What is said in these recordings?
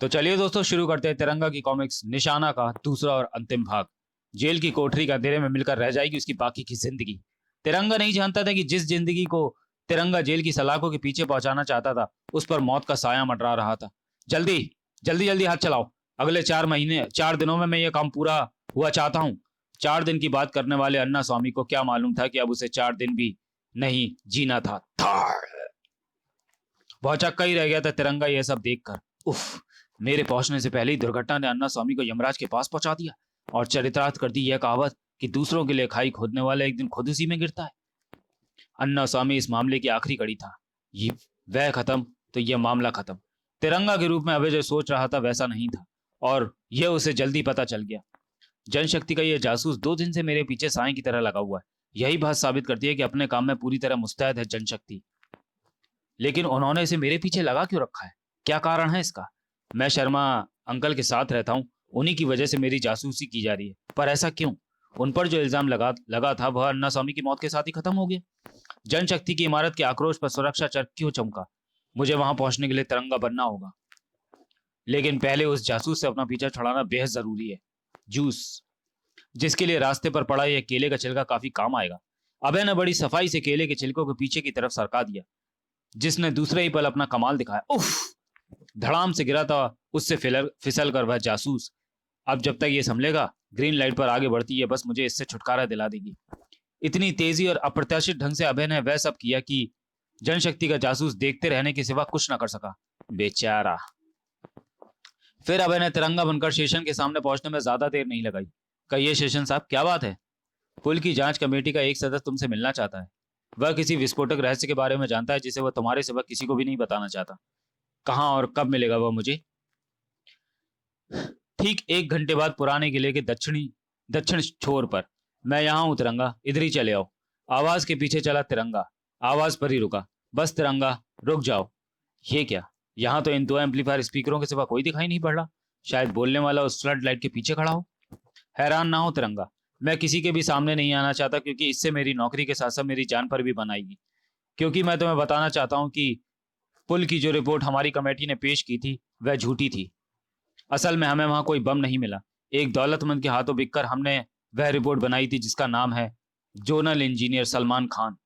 तो चलिए दोस्तों शुरू करते हैं तिरंगा की कॉमिक्स निशाना का दूसरा और अंतिम भाग। जेल की कोठरी का अंधेरे में मिलकर रह जाएगी उसकी बाकी की जिंदगी। तिरंगा नहीं जानता था कि जिस जिंदगी को तिरंगा जेल की सलाखों के पीछे पहुंचाना चाहता था उस पर मौत का साया मंडरा रहा था। जल्दी जल्दी जल्दी हाथ चलाओ। अगले 4 महीने 4 दिनों में मैं ये काम पूरा हुआ चाहता हूँ। 4 दिन की बात करने वाले अन्ना स्वामी को क्या मालूम था कि अब उसे 4 दिन भी नहीं जीना था। भौचक्का ही रह गया था तिरंगा यह सब देखकर। उफ, मेरे पहुंचने से पहले ही दुर्घटना ने अन्ना स्वामी को यमराज के पास पहुंचा दिया और चरितार्थ कर दी यह कहावत कि दूसरों के लिए खाई खोदने वाला एक दिन खुद उसी में गिरता है। अन्ना स्वामी इस मामले की आखिरी कड़ी था। ये वह खत्म तो यह मामला खत्म। तिरंगा के रूप में अभय जो सोच रहा था वैसा नहीं था और यह उसे जल्दी पता चल गया। जनशक्ति का यह जासूस 2 दिन से मेरे पीछे साए की तरह लगा हुआ है। यही बात साबित करती है कि अपने काम में पूरी तरह मुस्तैद है जनशक्ति। लेकिन उन्होंने इसे मेरे पीछे लगा क्यों रखा है? क्या कारण है इसका? मैं शर्मा अंकल के साथ रहता हूँ, उन्हीं की वजह से मेरी जासूसी की जा रही है, पर ऐसा क्यों? उन पर जो इल्जाम लगा था वह अन्ना स्वामी की मौत के साथ ही खत्म हो गया। जनशक्ति की इमारत के आक्रोश पर सुरक्षा चरक क्यों चमका? मुझे वहां पहुंचने के लिए तिरंगा बनना होगा, लेकिन पहले उस जासूस से अपना पीछा छुड़ाना बेहद जरूरी है। जूस जिसके लिए रास्ते पर पड़ा यह केले का छिलका काफी काम आएगा। अभय ने बड़ी सफाई से केले के छिलकों को पीछे की तरफ सरका दिया, जिसने दूसरे ही पल अपना कमाल दिखाया। उफ, धड़ाम से गिरा था उससे फिसल कर वह जासूस। अब जब तक ये संभलेगा ग्रीन लाइट पर आगे बढ़ती है बस मुझे इससे छुटकारा दिला देगी। इतनी तेजी और अप्रत्याशित ढंग से अभय ने वह सब किया कि जनशक्ति का जासूस देखते रहने के सिवा कुछ न कर सका। बेचारा। फिर अभय ने तिरंगा बनकर शेषन के सामने पहुंचने में ज्यादा देर नहीं लगाई। कहिए शेषन साहब, क्या बात है? पुल की जांच कमेटी का एक सदस्य तुमसे मिलना चाहता है। वह किसी विस्फोटक रहस्य के बारे में जानता है जिसे वह तुम्हारे सिवा किसी को भी नहीं बताना चाहता। कहां और कब मिलेगा वह मुझे? ठीक 1 घंटे बाद पुराने किले के दक्षिण छोर पर। मैं यहां हूं तिरंगा, इधर ही चले आओ। आवाज के पीछे चला तिरंगा। आवाज पर ही रुका। बस तिरंगा, रुक जाओ। ये क्या? यहां तो इन 2 एम्पलीफायर स्पीकरों के सिवा कोई दिखाई नहीं पड़ रहा। शायद बोलने वाला उस फ्लड लाइट के पीछे खड़ा हो। हैरान ना हो तिरंगा, मैं किसी के भी सामने नहीं आना चाहता क्योंकि इससे मेरी नौकरी के साथ साथ मेरी जान पर भी बन आएगी। क्योंकि मैं तुम्हें बताना चाहता हूं कि पुल की जो रिपोर्ट हमारी कमेटी ने पेश की थी वह झूठी थी। असल में हमें वहां कोई बम नहीं मिला। एक दौलतमंद के हाथों बिककर हमने वह रिपोर्ट बनाई थी जिसका नाम है zonal engineer Salman Khan.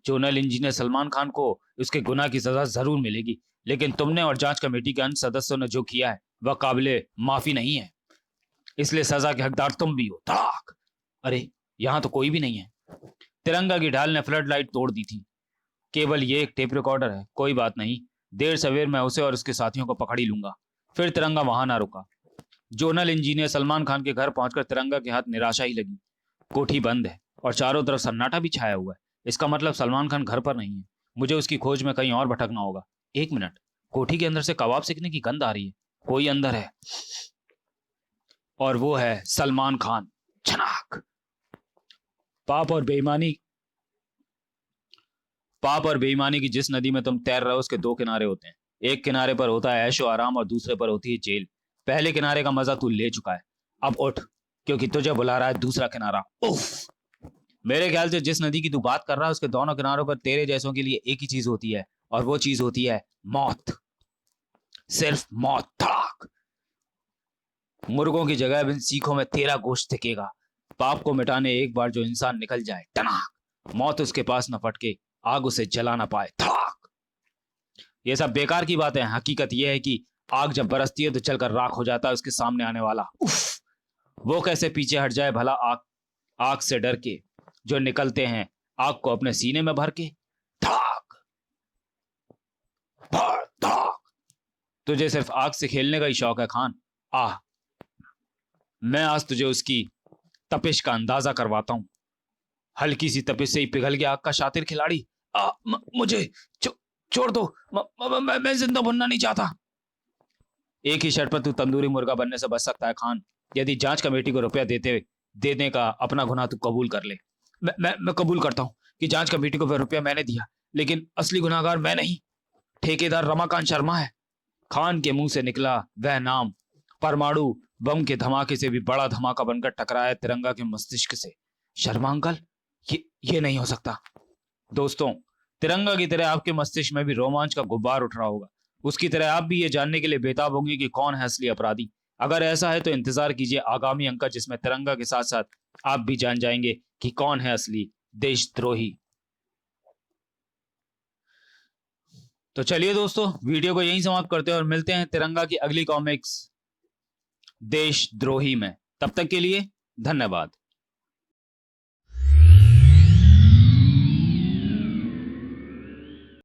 Zonal engineer Salman Khan को उसके गुनाह की सजा जरूर मिलेगी, लेकिन तुमने और जांच कमेटी के अन्य सदस्यों ने जो किया है वह काबिले माफी नहीं है। इसलिए सजा के हकदार तुम भी हो। धड़ाक। अरे, यहां तो कोई भी नहीं है। तिरंगा की ढाल ने फ्लड लाइट तोड़ दी थी। केवल ये एक टेप रिकॉर्डर है, कोई बात नहीं। देर सवेर मैं उसे और उसके साथियों को पकड़ ही लूंगा। फिर तिरंगा वहां ना रुका। जोनल इंजीनियर सलमान खान के घर पहुंचकर तिरंगा के हाथ निराशा ही लगी। कोठी बंद है और चारों तरफ सन्नाटा भी छाया हुआ है। इसका मतलब सलमान खान घर पर नहीं है। मुझे उसकी खोज में कहीं और भटकना होगा। 1 मिनट, कोठी के अंदर से कबाब सेकने की गंध आ रही है। कोई अंदर है और वो है सलमान खान। छनाक। पाप और बेईमानी पाप और बेईमानी की जिस नदी में तुम तैर रहे हो उसके 2 किनारे होते हैं। एक किनारे पर होता है ऐशो आराम और दूसरे पर होती है जेल। पहले किनारे का मजा तू ले चुका है। अब उठ, क्योंकि तुझे बुला रहा है दूसरा किनारा। उफ। मेरे ख्याल से जिस नदी की तू बात कर रहा है उसके दोनों किनारों पर तेरे जैसों के लिए एक ही चीज होती है और वो चीज होती है मौत। सिर्फ मौत। धड़ाक। मुर्गों की जगह इन सीखों में तेरा गोश्त टिकेगा। पाप को मिटाने एक बार जो इंसान निकल जाए, टनाक, मौत उसके पास न फटके, आग उसे जला ना पाए। धड़ाक। ये सब बेकार की बात है। हकीकत यह है कि आग जब बरसती है तो जलकर राख हो जाता है उसके सामने आने वाला। उफ, वो कैसे पीछे हट जाए भला आग आग से डर के जो निकलते हैं आग को अपने सीने में भर के। धड़ाक। भड़ धड़ाक। तुझे सिर्फ आग से खेलने का ही शौक है खान। आह, मैं आज तुझे उसकी तपिश का अंदाजा करवाता हूं। हल्की सी तपिश से ही पिघल गया आग का शातिर खिलाड़ी। मुझे छोड़ दो। मैं जिंदा बनना नहीं चाहता। एक ही शर्त पर तू तंदूरी मुर्गा बनने से बच सकता है खान। यदि जांच कमेटी को रुपया देने का अपना गुनाह तू कबूल कर ले। मैं कबूल करता हूं कि जांच कमेटी को वह रुपया मैंने दिया, लेकिन असली गुनाहगार मैं नहीं, ठेकेदार रमाकांत शर्मा है। खान के मुंह से निकला वह नाम परमाणु बम के धमाके से भी बड़ा धमाका बनकर टकराया तिरंगा के मस्तिष्क से। शर्मा अंकल, ये नहीं हो सकता। दोस्तों, तिरंगा की तरह आपके मस्तिष्क में भी रोमांच का गुब्बार उठ रहा होगा। उसकी तरह आप भी ये जानने के लिए बेताब होंगे कि कौन है असली अपराधी। अगर ऐसा है तो इंतजार कीजिए आगामी अंक का, जिसमें तिरंगा के साथ साथ आप भी जान जाएंगे कि कौन है असली देशद्रोही। तो चलिए दोस्तों, वीडियो को यहीं समाप्त करते हैं और मिलते हैं तिरंगा की अगली कॉमिक्स देशद्रोही में। तब तक के लिए धन्यवाद।